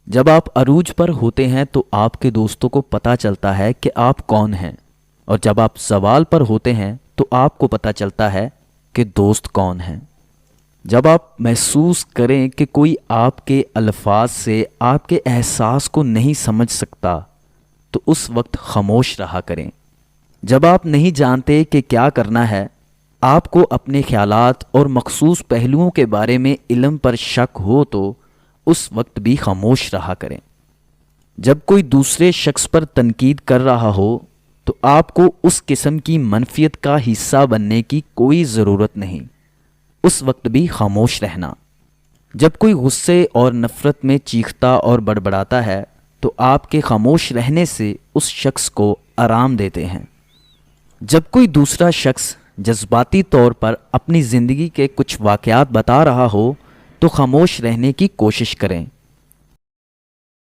جب آپ عروج پر ہوتے ہیں تو آپ کے دوستوں کو پتہ چلتا ہے کہ آپ کون ہیں، اور جب آپ زوال پر ہوتے ہیں تو آپ کو پتہ چلتا ہے کہ دوست کون ہیں۔ جب آپ محسوس کریں کہ کوئی آپ کے الفاظ سے آپ کے احساس کو نہیں سمجھ سکتا تو اس وقت خاموش رہا کریں۔ جب آپ نہیں جانتے کہ کیا کرنا ہے، آپ کو اپنے خیالات اور مخصوص پہلوؤں کے بارے میں علم پر شک ہو تو اس وقت بھی خاموش رہا کریں۔ جب کوئی دوسرے شخص پر تنقید کر رہا ہو تو آپ کو اس قسم کی منفیت کا حصہ بننے کی کوئی ضرورت نہیں، اس وقت بھی خاموش رہنا۔ جب کوئی غصے اور نفرت میں چیختا اور بڑبڑاتا ہے تو آپ کے خاموش رہنے سے اس شخص کو آرام دیتے ہیں۔ جب کوئی دوسرا شخص جذباتی طور پر اپنی زندگی کے کچھ واقعات بتا رہا ہو تو خاموش رہنے کی کوشش کریں۔